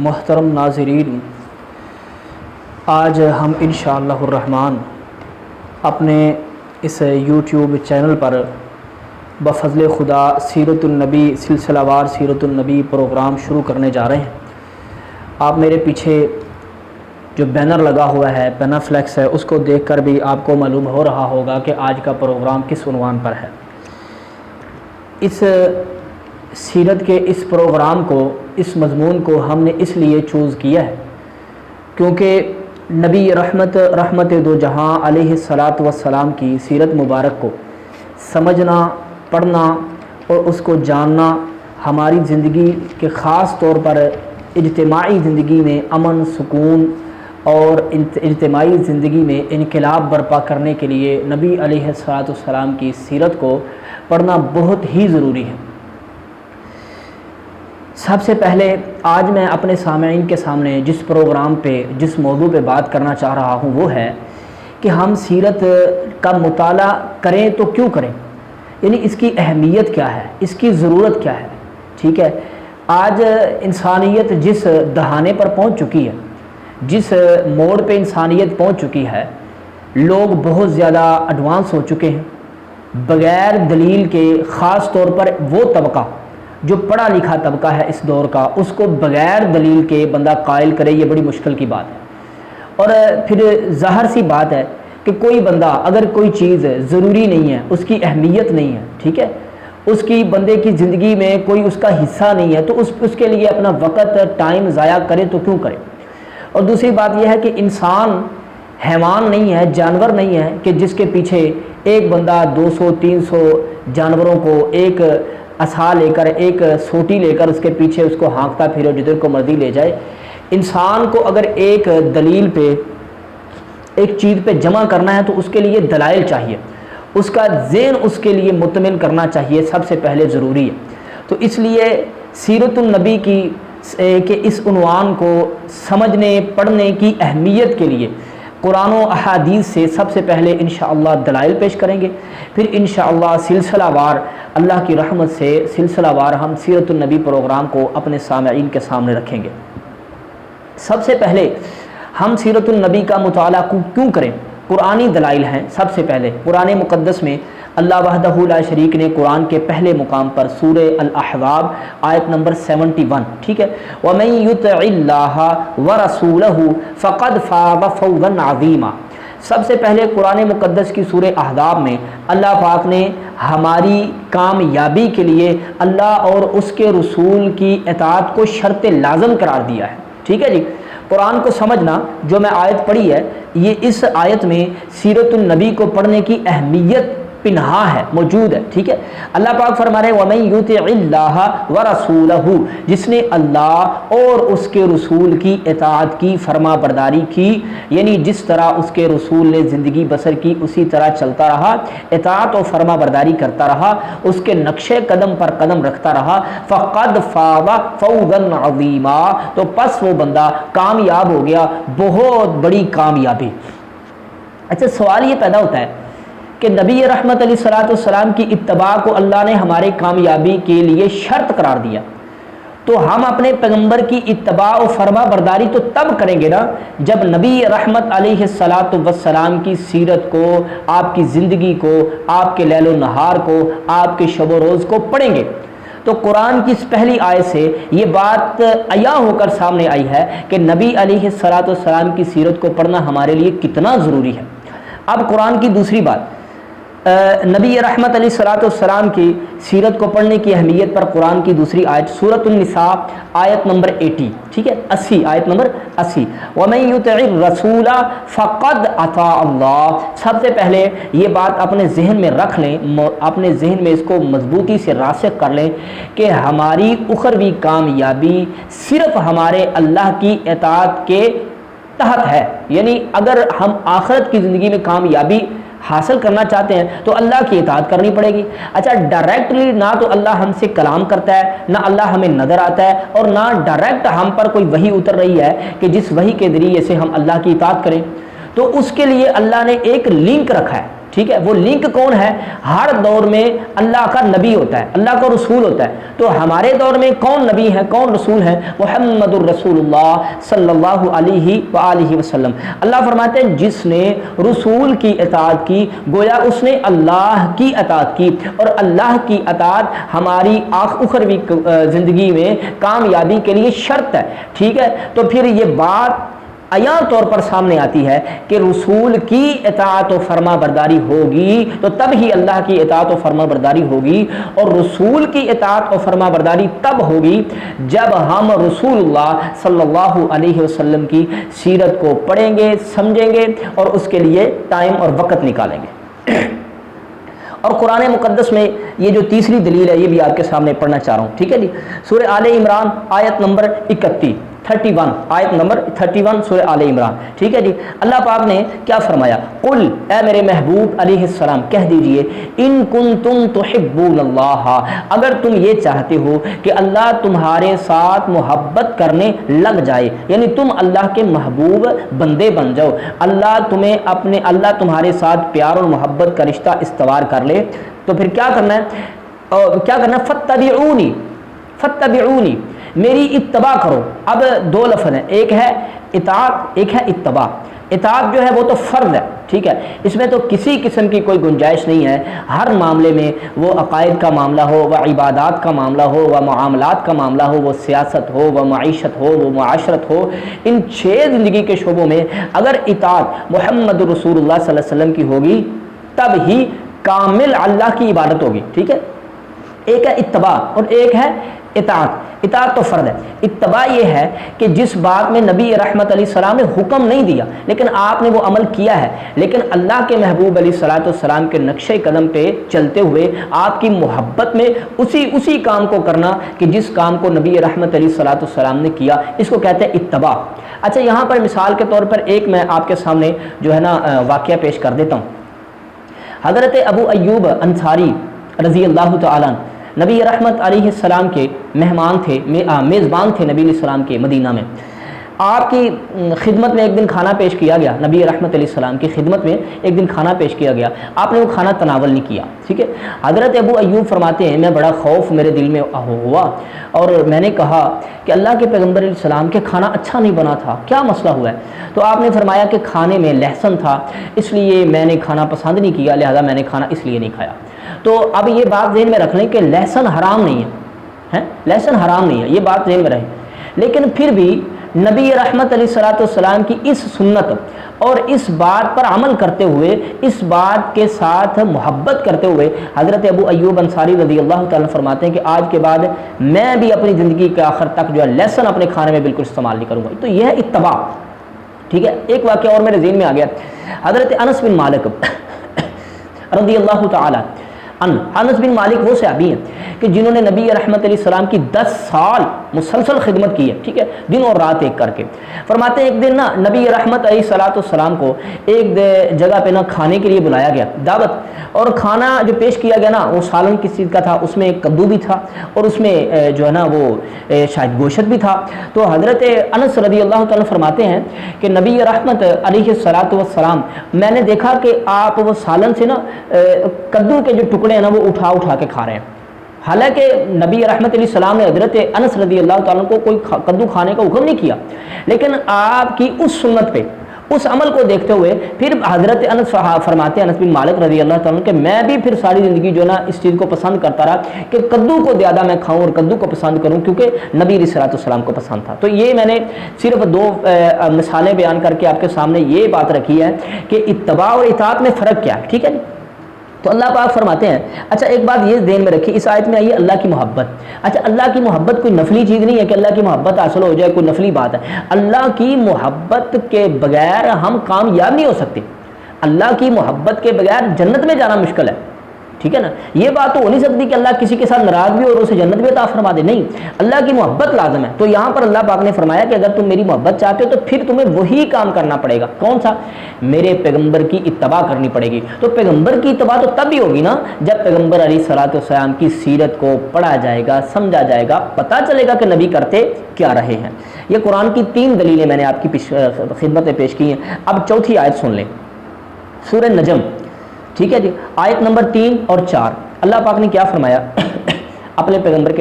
محترم ناظرین، آج ہم انشاءاللہ الرحمن اپنے اس یوٹیوب چینل پر بفضل خدا سیرت النبی سلسلہ وار سیرت النبی پروگرام شروع کرنے جا رہے ہیں۔ آپ میرے پیچھے جو بینر لگا ہوا ہے، پینا فلیکس ہے، اس کو دیکھ کر بھی آپ کو معلوم ہو رہا ہوگا کہ آج کا پروگرام کس عنوان پر ہے۔ اس سیرت کے اس پروگرام کو، اس مضمون کو ہم نے اس لیے چوز کیا ہے کیونکہ نبی رحمت دو جہاں علیہ الصلاۃ والسلام کی سیرت مبارک کو سمجھنا، پڑھنا اور اس کو جاننا ہماری زندگی کے خاص طور پر اجتماعی زندگی میں امن، سکون اور اجتماعی زندگی میں انقلاب برپا کرنے کے لیے نبی علیہ الصلاۃ والسلام کی سیرت کو پڑھنا بہت ہی ضروری ہے۔ سب سے پہلے آج میں اپنے سامعین کے سامنے جس پروگرام پہ، جس موضوع پہ بات کرنا چاہ رہا ہوں وہ ہے کہ ہم سیرت کا مطالعہ کریں تو کیوں کریں، یعنی اس کی اہمیت کیا ہے، اس کی ضرورت کیا ہے۔ ٹھیک ہے، آج انسانیت جس دہانے پر پہنچ چکی ہے، جس موڑ پہ انسانیت پہنچ چکی ہے، لوگ بہت زیادہ ایڈوانس ہو چکے ہیں۔ بغیر دلیل کے، خاص طور پر وہ طبقہ جو پڑھا لکھا طبقہ ہے اس دور کا، اس کو بغیر دلیل کے بندہ قائل کرے، یہ بڑی مشکل کی بات ہے۔ اور پھر ظاہر سی بات ہے کہ کوئی بندہ اگر کوئی چیز ضروری نہیں ہے، اس کی اہمیت نہیں ہے، ٹھیک ہے، اس کی بندے کی زندگی میں کوئی اس کا حصہ نہیں ہے، تو اس کے لیے اپنا وقت، ٹائم ضائع کرے تو کیوں کرے۔ اور دوسری بات یہ ہے کہ انسان حیوان نہیں ہے، جانور نہیں ہے کہ جس کے پیچھے ایک بندہ 200-300 جانوروں کو ایک عصا لے کر، ایک سوٹی لے کر اس کے پیچھے اس کو ہانکتا پھرو، جدھر کو مرضی لے جائے۔ انسان کو اگر ایک دلیل پہ، ایک چیز پہ جمع کرنا ہے تو اس کے لیے دلائل چاہیے، اس کا ذہن اس کے لیے مطمئن کرنا چاہیے، سب سے پہلے ضروری ہے۔ تو اس لیے سیرت النبی کی کہ اس عنوان کو سمجھنے، پڑھنے کی اہمیت کے لیے قرآن و احادیث سے سب سے پہلے انشاءاللہ دلائل پیش کریں گے، پھر انشاءاللہ سلسلہ وار اللہ کی رحمت سے سلسلہ وار ہم سیرت النبی پروگرام کو اپنے سامعین کے سامنے رکھیں گے۔ سب سے پہلے ہم سیرت النبی کا مطالعہ کیوں کریں؟ قرآنی دلائل ہیں۔ سب سے پہلے قرآن مقدس میں اللہ وحدہ لا شریک نے قرآن کے پہلے مقام پر سورہ الاحزاب آیت نمبر 71، ٹھیک ہے، وَمَن يُطِعِ اللَّهَ وَرَسُولَهُ فَقَدْ فَازَ فَوْزًا عَظِيمًا۔ سب سے پہلے قرآن مقدس کی سورہ احزاب میں اللہ پاک نے ہماری کامیابی کے لیے اللہ اور اس کے رسول کی اطاعت کو شرط لازم قرار دیا ہے۔ ٹھیک ہے جی، قرآن کو سمجھنا، جو میں آیت پڑھی ہے، یہ اس آیت میں سیرت النبی کو پڑھنے کی اہمیت پنہا ہے، موجود ہے۔ ٹھیک ہے، اللہ پاک فرما رہے ہیں وَمَن يُطِعِ اللَّهَ وَرَسُولَهُ، جس نے اللہ اور اس کے رسول کی اطاعت کی، فرما برداری کی، یعنی جس طرح اس کے رسول نے زندگی بسر کی اسی طرح چلتا رہا، اطاعت و فرما برداری کرتا رہا، اس کے نقشے قدم پر قدم رکھتا رہا، فَقَدْ فَازَ فَوْزًا عَظِيمًا، تو پس وہ بندہ کامیاب ہو گیا، بہت بڑی کامیابی۔ اچھا، سوال یہ پیدا ہوتا ہے کہ نبی رحمت علیہ الصلوۃ والسلام کی اتباع کو اللہ نے ہمارے کامیابی کے لیے شرط قرار دیا، تو ہم اپنے پیغمبر کی اتباع و فرما برداری تو تب کریں گے نا جب نبی رحمت علیہ الصلوۃ والسلام کی سیرت کو، آپ کی زندگی کو، آپ کے لیل و نہار کو، آپ کے شب و روز کو پڑھیں گے۔ تو قرآن کی اس پہلی آیت سے یہ بات عیاں ہو کر سامنے آئی ہے کہ نبی علیہ الصلوۃ والسلام کی سیرت کو پڑھنا ہمارے لیے کتنا ضروری ہے۔ اب قرآن کی دوسری بات، نبی رحمت علیہ الصلوۃ والسلام کی سیرت کو پڑھنے کی اہمیت پر قرآن کی دوسری آیت سورۃ النساء آیت نمبر 80، ٹھیک ہے، 80، آیت نمبر 80، وَمَن يُطِعِ الرَّسُولَ فَقَدْ أَطَاعَ اللَّهَ۔ سب سے پہلے یہ بات اپنے ذہن میں رکھ لیں، اپنے ذہن میں اس کو مضبوطی سے راسخ کر لیں کہ ہماری اخروی کامیابی صرف ہمارے اللہ کی اطاعت کے تحت ہے، یعنی اگر ہم آخرت کی زندگی میں کامیابی حاصل کرنا چاہتے ہیں تو اللہ کی اطاعت کرنی پڑے گی۔ اچھا، ڈائریکٹلی نہ تو اللہ ہم سے کلام کرتا ہے، نہ اللہ ہمیں نظر آتا ہے، اور نہ ڈائریکٹ ہم پر کوئی وحی اتر رہی ہے کہ جس وحی کے ذریعے سے ہم اللہ کی اطاعت کریں، تو اس کے لیے اللہ نے ایک لنک رکھا ہے۔ ٹھیک ہے، وہ لنک کون ہے؟ ہر دور میں اللہ کا نبی ہوتا ہے، اللہ کا رسول ہوتا ہے. تو ہمارے دور میں کون نبی ہے، کون رسول ہے؟ محمد الرسول اللہ صلی اللہ علیہ وآلہ وسلم. اللہ فرماتے ہیں جس نے رسول کی اطاعت کی گویا اس نے اللہ کی اطاعت کی، اور اللہ کی اطاعت ہماری اخروی زندگی میں کامیابی کے لیے شرط ہے. ٹھیک ہے، تو پھر یہ بات عیاں طور پر سامنے آتی ہے کہ رسول کی اطاعت و فرما برداری ہوگی تو تب ہی اللہ کی اطاعت و فرما برداری ہوگی، اور رسول کی اطاعت و فرما برداری تب ہوگی جب ہم رسول اللہ صلی اللہ علیہ وسلم کی سیرت کو پڑھیں گے، سمجھیں گے اور اس کے لیے ٹائم اور وقت نکالیں گے. اور قرآن مقدس میں یہ جو تیسری دلیل ہے یہ بھی آپ کے سامنے پڑھنا چاہ رہا ہوں. ٹھیک ہے جی، سورہ آل عمران آیت نمبر 31 آیت نمبر 31 سورہ آل عمران. ٹھیک ہے جی، اللہ پاک نے کیا فرمایا؟ قل، اے میرے محبوب علیہ السلام کہہ دیجئے، ان کنتم تحبون اللہ، اگر تم یہ چاہتے ہو کہ اللہ تمہارے ساتھ محبت کرنے لگ جائے، یعنی تم اللہ کے محبوب بندے بن جاؤ، اللہ تمہارے ساتھ پیار اور محبت کا رشتہ استوار کر لے، تو پھر کیا کرنا ہے؟ فتبعونی، میری اتباع کرو. اب دو لفظ ہیں، ایک ہے اطاعت، ایک ہے اتباع. اطاعت جو ہے وہ تو فرض ہے. ٹھیک ہے، اس میں تو کسی قسم کی کوئی گنجائش نہیں ہے. ہر معاملے میں، وہ عقائد کا معاملہ ہو، وہ عبادات کا معاملہ ہو، وہ معاملات کا معاملہ ہو، وہ سیاست ہو، وہ معیشت ہو، وہ معاشرت ہو، ان 6 زندگی کے شعبوں میں اگر اطاعت محمد رسول اللہ صلی اللہ علیہ وسلم کی ہوگی تب ہی کامل اللہ کی عبادت ہوگی. ٹھیک ہے، ایک ہے اتباع اور ایک ہے اطاعت. اطاعت تو فرض ہے. اتباع یہ ہے کہ جس بات میں نبی رحمت علیہ السلام نے حکم نہیں دیا لیکن آپ نے وہ عمل کیا ہے، لیکن اللہ کے محبوب علیہ الصلوۃ والسلام کے نقشے قدم پہ چلتے ہوئے آپ کی محبت میں اسی کام کو کرنا کہ جس کام کو نبی رحمت علیہ الصلوۃ والسلام نے کیا، اس کو کہتے ہیں اتباع. اچھا، یہاں پر مثال کے طور پر ایک میں آپ کے سامنے جو ہے نا واقعہ پیش کر دیتا ہوں. حضرت ابو ایوب انصاری رضی اللہ تعالیٰ نبی رحمت علیہ السلام کے مہمان تھے، میزبان تھے نبی علیہ السلام کے مدینہ میں. آپ کی خدمت میں ایک دن کھانا پیش کیا گیا، نبی رحمت علیہ السلام کی خدمت میں ایک دن کھانا پیش کیا گیا، آپ نے وہ کھانا تناول نہیں کیا. ٹھیک ہے، حضرت ابو ایوب فرماتے ہیں میں بڑا خوف میرے دل میں ہوا اور میں نے کہا کہ اللہ کے پیغمبر علیہ السلام کے کھانا اچھا نہیں بنا تھا، کیا مسئلہ ہوا ہے؟ تو آپ نے فرمایا کہ کھانے میں لہسن تھا، اس لیے میں نے کھانا پسند نہیں کیا، لہذا میں نے کھانا اس لیے نہیں کھایا. تو اب یہ بات ذہن میں رکھ لیں کہ لہسن حرام نہیں ہے، لہسن حرام نہیں ہے، یہ بات ذہن میں رہے. لیکن پھر بھی نبی رحمت علیہ الصلوۃ والسلام کی اس سنت اور اس بات پر عمل کرتے ہوئے، اس بات کے ساتھ محبت کرتے ہوئے حضرت ابو ایوب انصاری رضی اللہ تعالیٰ فرماتے ہیں کہ آج کے بعد میں بھی اپنی زندگی کے آخر تک جو ہے لہسن اپنے کھانے میں بالکل استعمال نہیں کروں گا. تو یہ ہے اتباع. ٹھیک ہے، ایک واقعہ اور میرے ذہن میں آ گیا. حضرت انس بن مالک رضی اللہ تعالیٰ انس بن مالک وہ صحابی ہیں کہ جنہوں نے نبی رحمت علیہ السلام کی 10 سال مسلسل خدمت کی ہے. ٹھیک ہے، دن اور رات ایک کر کے. فرماتے ہیں ایک دن نا نبی رحمت علیہ الصلوۃ والسلام کو ایک جگہ پہ نا کھانے کے لیے بلایا گیا، دعوت، اور کھانا جو پیش کیا گیا نا وہ سالن کس چیز کا تھا، اس میں کدو بھی تھا اور اس میں جو ہے نا وہ شاید گوشت بھی تھا. تو حضرت انس رضی اللہ تعالیٰ فرماتے ہیں کہ نبی رحمت علیہ الصلوۃ والسلام میں نے دیکھا کہ آپ وہ سالن سے نا کدو کے جو ٹکڑے ہیں نا وہ اٹھا کے کھا رہے ہیں. حالانکہ نبی رحمت علیہ السلام نے حضرت انس رضی اللہ تعالیٰ کو کوئی کدو کھانے کا حکم نہیں کیا، لیکن آپ کی اس سنت پہ، اس عمل کو دیکھتے ہوئے پھر حضرت انس فرماتے ہیں، انس بن مالک رضی اللہ تعالیٰ کہ میں بھی پھر ساری زندگی جو نا اس چیز کو پسند کرتا رہا کہ کدو کو زیادہ میں کھاؤں اور کدو کو پسند کروں کیونکہ نبی علیہ الصلوۃ والسلام کو پسند تھا. تو یہ میں نے صرف 2 مثالیں بیان کر کے آپ کے سامنے یہ بات رکھی ہے کہ اتباع اور اطاعت میں فرق کیا ہے. ٹھیک ہے، تو اللہ پاک فرماتے ہیں. اچھا، ایک بات یہ ذہن میں رکھیے، اس آیت میں آئی اللہ کی محبت. اچھا، اللہ کی محبت کوئی نفلی چیز نہیں ہے کہ اللہ کی محبت حاصل ہو جائے کوئی نفلی بات ہے. اللہ کی محبت کے بغیر ہم کامیاب نہیں ہو سکتے. اللہ کی محبت کے بغیر جنت میں جانا مشکل ہے. ٹھیک ہے نا، یہ بات تو ہو نہیں سکتی کہ اللہ کسی کے ساتھ ناراض بھی ہو اور اسے جنت بھی عطا فرما دے. نہیں، اللہ کی محبت لازم ہے. تو یہاں پر اللہ پاک نے فرمایا کہ اگر تم میری محبت چاہتے ہو تو پھر تمہیں وہی کام کرنا پڑے گا. کون سا؟ میرے پیغمبر کی اتباع کرنی پڑے گی. تو پیغمبر کی اتباع تو تب ہی ہوگی نا جب پیغمبر علیہ الصلوۃ والسلام کی سیرت کو پڑھا جائے گا، سمجھا جائے گا، پتہ چلے گا کہ نبی کرتے کیا رہے ہیں. یہ قرآن کی 3 دلیلیں میں نے آپ کی خدمت میں پیش کی ہیں. اب چوتھی آیت سن لیں، سورہ نجم ٹھیک ہے جی. آیت نمبر 3 اور 4 اللہ پاک نے کیا فرمایا اپنے پیغمبر کے